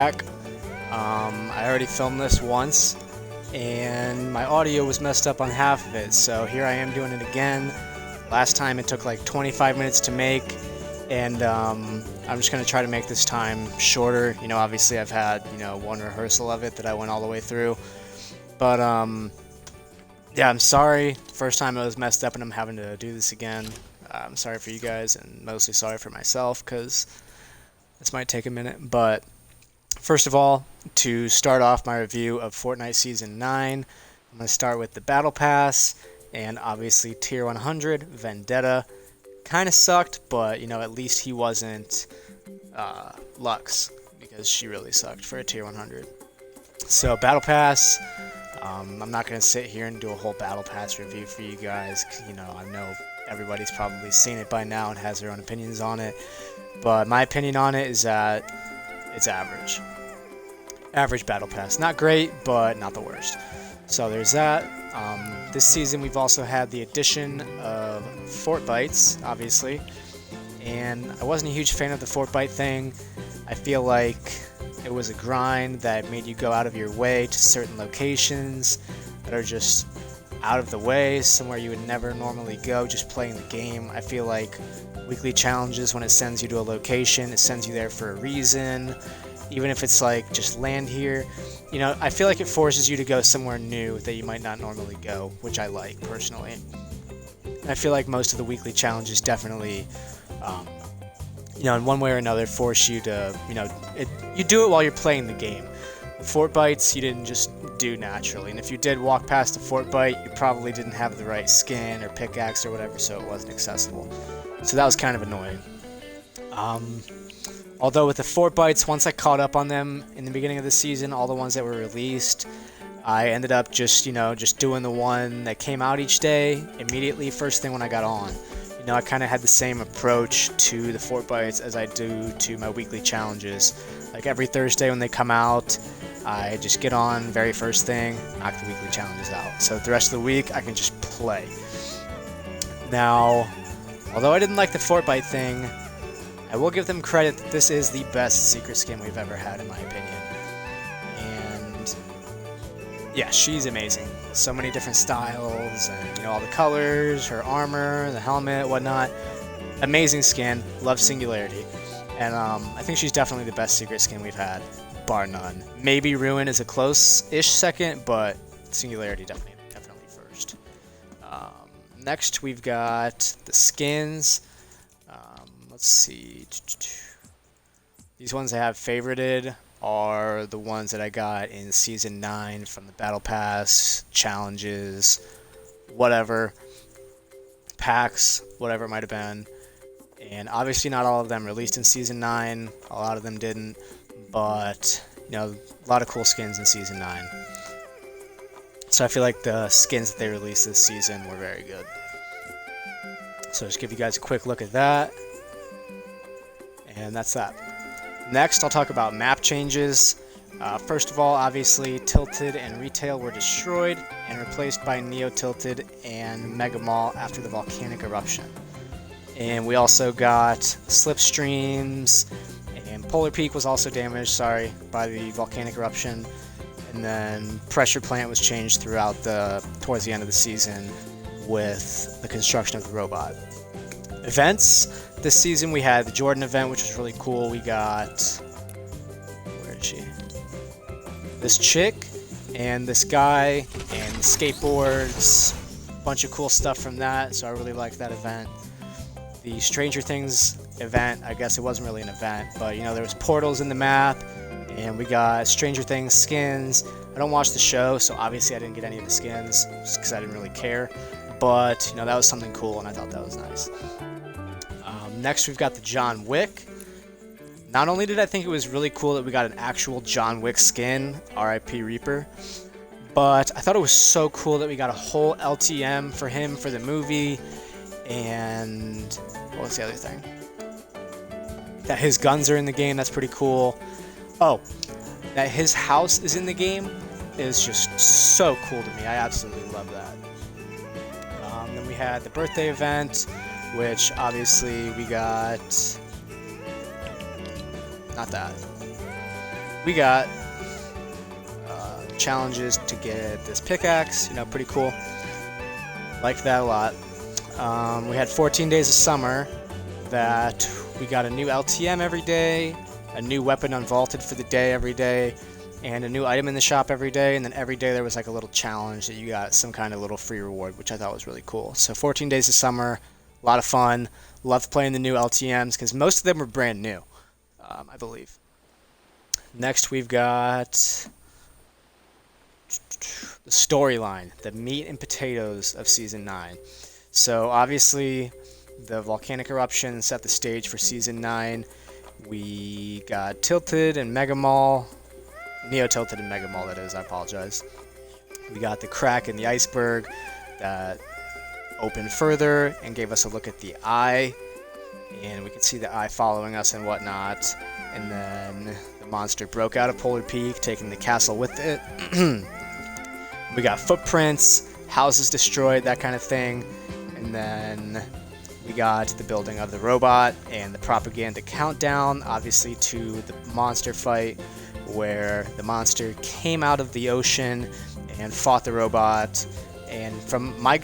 back. I already filmed this once, and my audio was messed up on half of it, so here I am doing it again. Last time it took like 25 minutes to make, and I'm just going to try to make this time shorter. Obviously I've had, one rehearsal of it that I went all the way through, but yeah, I'm sorry. First time it was messed up and I'm having to do this again. I'm sorry for you guys, and mostly sorry for myself, because this might take a minute, but first of all, to start off my review of Fortnite Season 9, I'm going to start with the Battle Pass, and obviously Tier 100, Vendetta. Kind of sucked, but, at least he wasn't Lux, because she really sucked for a Tier 100. So, Battle Pass, I'm not going to sit here and do a whole Battle Pass review for you guys, 'cause, I know everybody's probably seen it by now and has their own opinions on it, but my opinion on it is that it's average. Average Battle Pass. Not great, but not the worst. So there's that. This season we've also had the addition of Fort Bites, obviously. And I wasn't a huge fan of the Fort Bite thing. I feel like it was a grind that made you go out of your way to certain locations that are just out of the way, somewhere you would never normally go just playing the game. I feel like weekly challenges, when it sends you to a location, it sends you there for a reason. Even if it's like just land here, I feel like it forces you to go somewhere new that you might not normally go, which I like personally. I feel like most of the weekly challenges definitely, in one way or another, force you to, you do it while you're playing the game. Fort Bites you didn't just do naturally, and if you did walk past a Fort Bite, you probably didn't have the right skin or pickaxe or whatever, so it wasn't accessible. So that was kind of annoying. Although with the Fort Bites, once I caught up on them in the beginning of the season, all the ones that were released, I ended up just doing the one that came out each day immediately, first thing when I got on. I kind of had the same approach to the Fort Bites as I do to my weekly challenges. Like every Thursday when they come out, I just get on very first thing, knock the weekly challenges out. So the rest of the week, I can just play. Now, although I didn't like the Fort Bite thing, I will give them credit that this is the best secret skin we've ever had, in my opinion. And yeah, she's amazing. So many different styles, and all the colors, her armor, the helmet, whatnot. Amazing skin. Love Singularity. And I think she's definitely the best secret skin we've had, bar none. Maybe Ruin is a close-ish second, but Singularity definitely first. Next, we've got the skins. Let's see. These ones I have favorited are the ones that I got in Season 9 from the Battle Pass, challenges, whatever, packs, whatever it might have been. And obviously not all of them released in Season 9. A lot of them didn't. But, a lot of cool skins in Season 9. So I feel like the skins that they released this season were very good. So just give you guys a quick look at that. And that's that. Next, I'll talk about map changes. First of all, obviously, Tilted and Retail were destroyed and replaced by Neo Tilted and Mega Mall after the volcanic eruption. And we also got Slipstreams, and Polar Peak was also damaged, by the volcanic eruption. And then Pressure Plant was changed towards the end of the season with the construction of the robot. Events. This season we had the Jordan event, which was really cool. We got, where is she? This chick and this guy and the skateboards, bunch of cool stuff from that, so I really liked that event. The Stranger Things event, I guess it wasn't really an event, but there was portals in the map, and we got Stranger Things skins. I don't watch the show, so obviously I didn't get any of the skins, just because I didn't really care, but that was something cool, and I thought that was nice. Next, we've got the John Wick. Not only did I think it was really cool that we got an actual John Wick skin, RIP Reaper, but I thought it was so cool that we got a whole LTM for him for the movie, and what was the other thing? That his guns are in the game, that's pretty cool. Oh, that his house is in the game is just so cool to me. I absolutely love that. Then we had the birthday event, which obviously we got, not that. we got challenges to get this pickaxe. Pretty cool. Liked that a lot. We had 14 days of summer that we got a new LTM every day, a new weapon unvaulted for the day every day, and a new item in the shop every day, and then every day there was like a little challenge that you got some kind of little free reward, which I thought was really cool. So 14 days of summer, a lot of fun. Loved playing the new LTMs because most of them were brand new, I believe. Next we've got the storyline, the meat and potatoes of Season 9. So obviously the volcanic eruption set the stage for Season 9. We got Tilted and Mega Mall. Neo Tilted and Mega Mall, that is, I apologize. We got the crack in the iceberg that opened further and gave us a look at the eye. And we could see the eye following us and whatnot. And then the monster broke out of Polar Peak, taking the castle with it. We got footprints, houses destroyed, that kind of thing. And then we got the building of the robot and the propaganda countdown, obviously, to the monster fight, where the monster came out of the ocean and fought the robot. And from my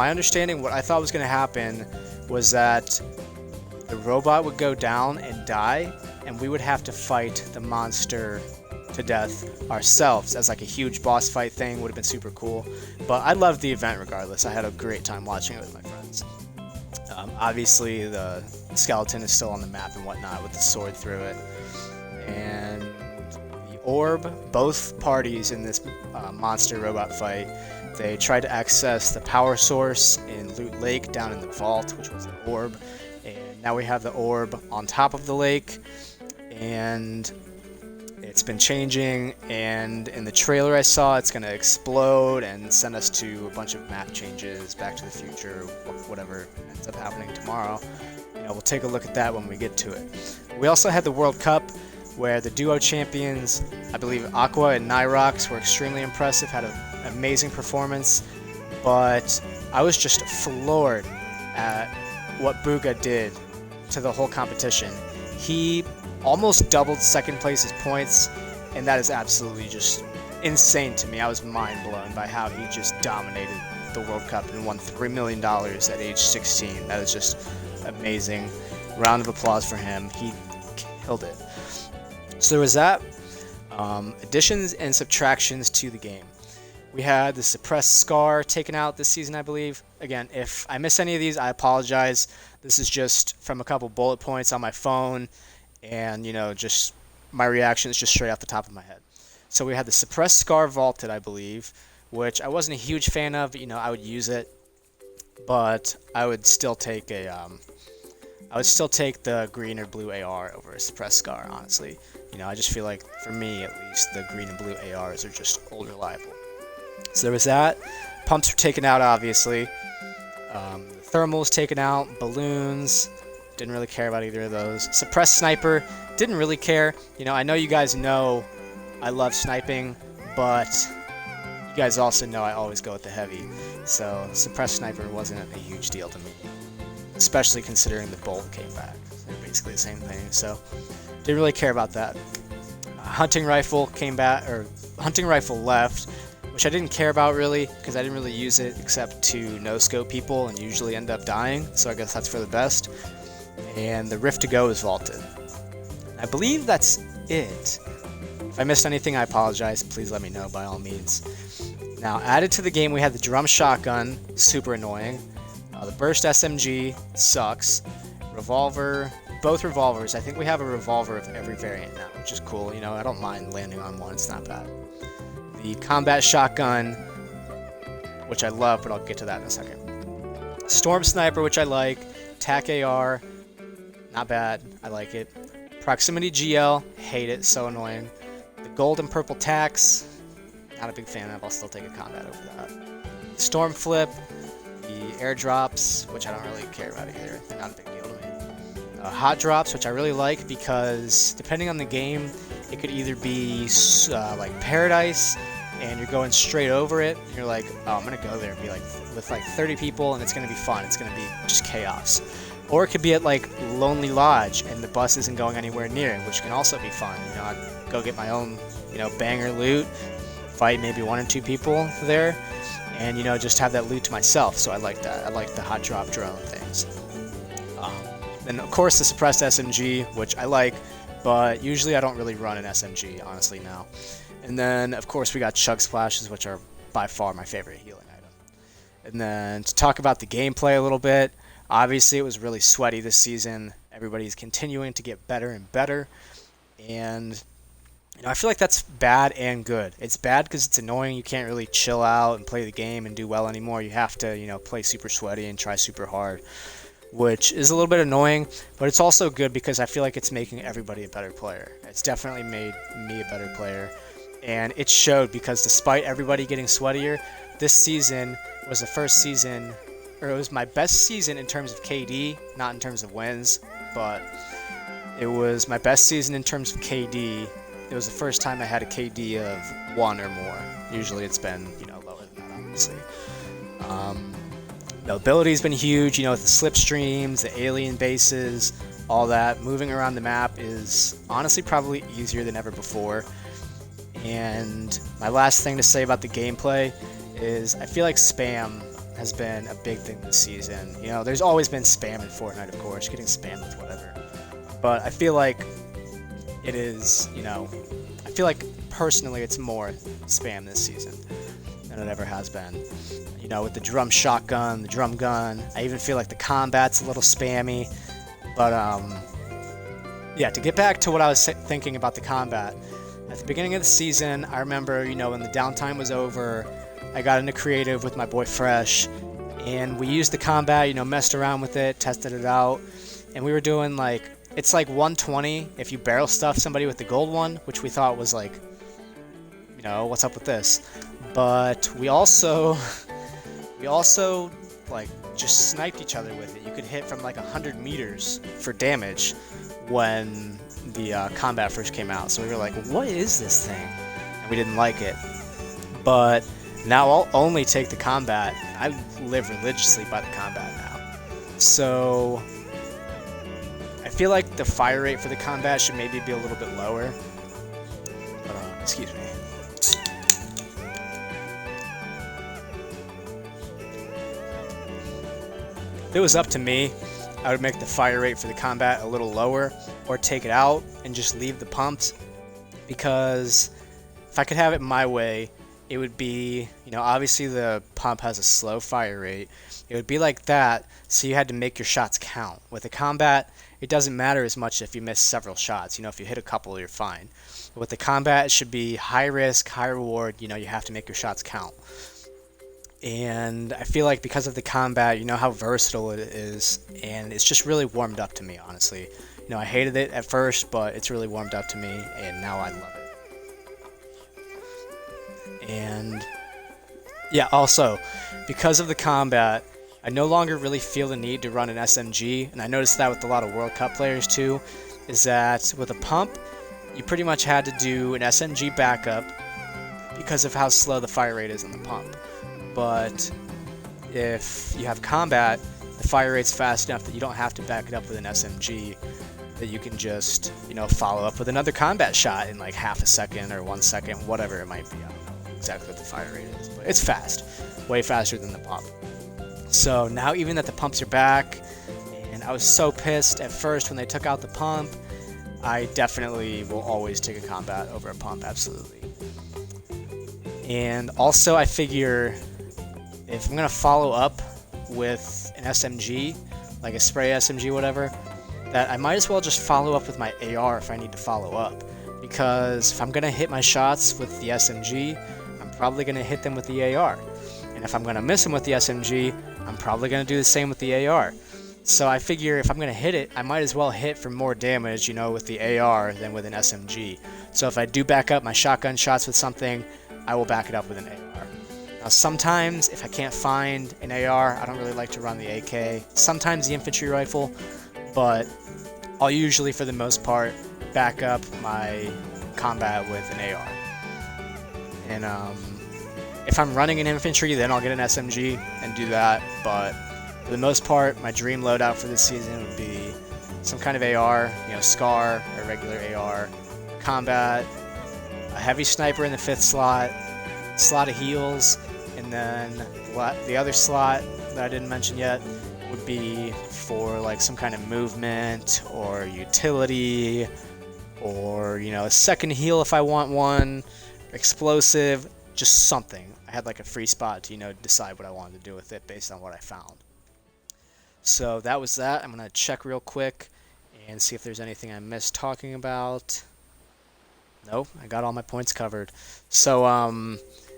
understanding, what I thought was going to happen was that the robot would go down and die, and we would have to fight the monster to death ourselves as like a huge boss fight thing. Would have been super cool. But I loved the event regardless. I had a great time watching it with my friends. Obviously, the skeleton is still on the map and whatnot with the sword through it. And the orb, both parties in this monster robot fight, they tried to access the power source in Loot Lake down in the vault, which was the orb. And now we have the orb on top of the lake. And it's been changing, and in the trailer I saw, it's going to explode and send us to a bunch of map changes, Back to the Future, whatever ends up happening tomorrow. We'll take a look at that when we get to it. We also had the World Cup, where the duo champions, I believe Aqua and Nyrox, were extremely impressive, had an amazing performance, but I was just floored at what Booga did to the whole competition. He almost doubled second place's points, and that is absolutely just insane to me. I was mind blown by how he just dominated the World Cup and won $3 million at age 16. That is just amazing. Round of applause for him. He killed it. So there was that. Additions and subtractions to the game. We had the suppressed scar taken out this season, I believe. Again, if I miss any of these, I apologize. This is just from a couple bullet points on my phone. And, just my reaction is just straight off the top of my head. So we had the suppressed scar vaulted, I believe, which I wasn't a huge fan of, but, I would use it. But I would still take the green or blue AR over a suppressed scar, honestly. I just feel like, for me at least, the green and blue ARs are just old reliable. So there was that. Pumps were taken out, obviously. The thermal was taken out. Balloons. Didn't really care about either of those. Suppressed sniper, didn't really care. I know you guys know I love sniping, but you guys also know I always go with the heavy. So suppressed sniper wasn't a huge deal to me, especially considering the bolt came back. They're basically the same thing, so didn't really care about that. Hunting rifle came back, or hunting rifle left, which I didn't care about really, because I didn't really use it except to no-scope people and usually end up dying, so I guess that's for the best. And the Rift to Go is vaulted. I believe that's it. If I missed anything, I apologize. Please let me know by all means. Now, added to the game, we had the drum shotgun, super annoying. The burst SMG sucks. Revolver, both revolvers. I think we have a revolver of every variant now, which is cool. I don't mind landing on one. It's not bad. The combat shotgun, which I love, but I'll get to that in a second. Storm sniper, which I like. TAC AR. Not bad. I like it. Proximity GL. Hate it. So annoying. The gold and purple tax. Not a big fan of. I'll still take a combat over that. Storm flip. The airdrops, which I don't really care about either. They're not a big deal to me. Hot drops, which I really like because depending on the game, it could either be like Paradise and you're going straight over it. And you're like, oh, I'm going to go there and be like with like 30 people and it's going to be fun. It's going to be just chaos. Or it could be at like Lonely Lodge and the bus isn't going anywhere near it, which can also be fun. go get my own, banger loot, fight maybe 1 or 2 people there, and just have that loot to myself. So I like that. I like the hot drop drone things. Then of course the suppressed SMG, which I like, but usually I don't really run an SMG, honestly, now. And then of course we got chug splashes, which are by far my favorite healing item. And then to talk about the gameplay a little bit, obviously it was really sweaty this season. Everybody's continuing to get better and better, and I feel like that's bad and good. It's bad because it's annoying. You can't really chill out and play the game and do well anymore. You have to, play super sweaty and try super hard, which is a little bit annoying, but it's also good because I feel like it's making everybody a better player. It's definitely made me a better player, and it showed because despite everybody getting sweatier, this season was the first season, or it was my best season in terms of KD, not in terms of wins, but it was my best season in terms of KD. It was the first time I had a KD of 1 or more. Usually it's been, lower than that, obviously. The ability's been huge, with the slipstreams, the alien bases, all that. Moving around the map is honestly probably easier than ever before. And my last thing to say about the gameplay is I feel like spam has been a big thing this season. There's always been spam in Fortnite, of course, getting spammed with whatever. But I feel like it is, I feel like personally it's more spam this season than it ever has been. With the drum shotgun, the drum gun, I even feel like the combat's a little spammy. But, yeah, to get back to what I was thinking about the combat, at the beginning of the season, I remember, when the downtime was over, I got into creative with my boy Fresh, and we used the combat, messed around with it, tested it out, and we were doing it's like 120 if you barrel stuff somebody with the gold one, which we thought was what's up with this? But we also just sniped each other with it. You could hit from 100 meters for damage when the combat first came out. So we were like, what is this thing? And we didn't like it. But now I'll only take the combat. I live religiously by the combat now. So I feel like the fire rate for the combat should maybe be a little bit lower. But, excuse me. If it was up to me, I would make the fire rate for the combat a little lower, or take it out and just leave the pumps, because if I could have it my way, it would be, obviously the pump has a slow fire rate. It would be like that, so you had to make your shots count. With the combat, it doesn't matter as much if you miss several shots. If you hit a couple, you're fine. But with the combat, it should be high risk, high reward. You have to make your shots count. And I feel like because of the combat, how versatile it is, and it's just really warmed up to me, honestly. I hated it at first, but it's really warmed up to me, and now I love it. And yeah, also, because of the combat, I no longer really feel the need to run an SMG, and I noticed that with a lot of World Cup players too, is that with a pump, you pretty much had to do an SMG backup because of how slow the fire rate is on the pump. But if you have combat, the fire rate's fast enough that you don't have to back it up with an SMG, that you can just, follow up with another combat shot in half a second or 1 second, whatever it might be. I don't know exactly what the fire rate is, but it's fast, way faster than the pump. So now even that the pumps are back, and I was so pissed at first when they took out the pump, I definitely will always take a combat over a pump, absolutely. And also I figure if I'm going to follow up with an SMG, like a spray SMG, whatever, that I might as well just follow up with my AR if I need to follow up. Because if I'm going to hit my shots with the SMG, I'm probably going to hit them with the AR. And if I'm going to miss them with the SMG, I'm probably going to do the same with the AR. So I figure if I'm going to hit it, I might as well hit for more damage, with the AR than with an SMG. So if I do back up my shotgun shots with something, I will back it up with an AR. Now sometimes, if I can't find an AR, I don't really like to run the AK. Sometimes the infantry rifle, but I'll usually, for the most part, back up my combat with an AR. And if I'm running an infantry, then I'll get an SMG and do that. But for the most part, my dream loadout for this season would be some kind of AR, SCAR or regular AR, combat, a heavy sniper in the 5th slot of heals, and then the other slot that I didn't mention yet would be for like some kind of movement or utility, or a second heal if I want one, explosive, just something. I had like a free spot to decide what I wanted to do with it based on what I found. So that was that. I'm gonna check real quick and see if there's anything I missed talking about. Nope, I got all my points covered. So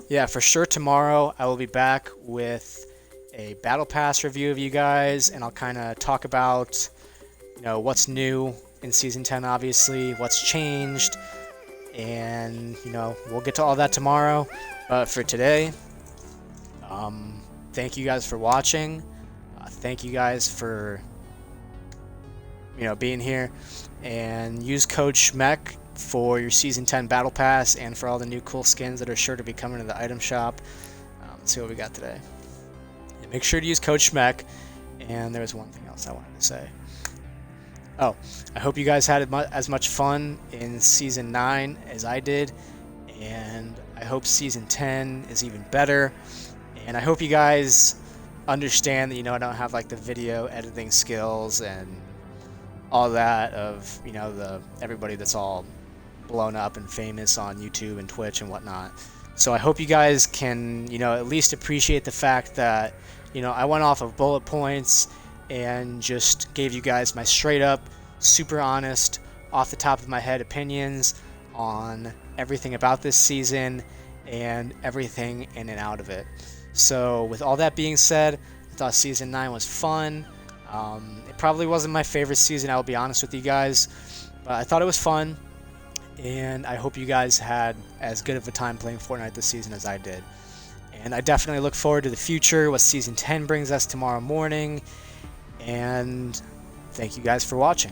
yeah, for sure tomorrow I will be back with a Battle Pass review of you guys, and I'll kind of talk about what's new in Season 10, obviously, what's changed, and we'll get to all that tomorrow. But for today, thank you guys for watching. Thank you guys for being here, and use code SCHMECK for your Season 10 Battle Pass and for all the new cool skins that are sure to be coming to the item shop. Let's see what we got today. And make sure to use code SCHMECK. And there was one thing else I wanted to say. Oh, I hope you guys had as much fun in Season 9 as I did, and I hope Season 10 is even better. And I hope you guys understand that I don't have like the video editing skills and all that of everybody that's all blown up and famous on YouTube and Twitch and whatnot. So I hope you guys can at least appreciate the fact that I went off of bullet points and just gave you guys my straight up, super honest, off the top of my head opinions on everything about this season and everything in and out of it. So with all that being said, I thought Season 9 was fun. It probably wasn't my favorite season, I'll be honest with you guys, but I thought it was fun, and I hope you guys had as good of a time playing Fortnite this season as I did. And I definitely look forward to the future, what Season 10 brings us tomorrow morning, and thank you guys for watching.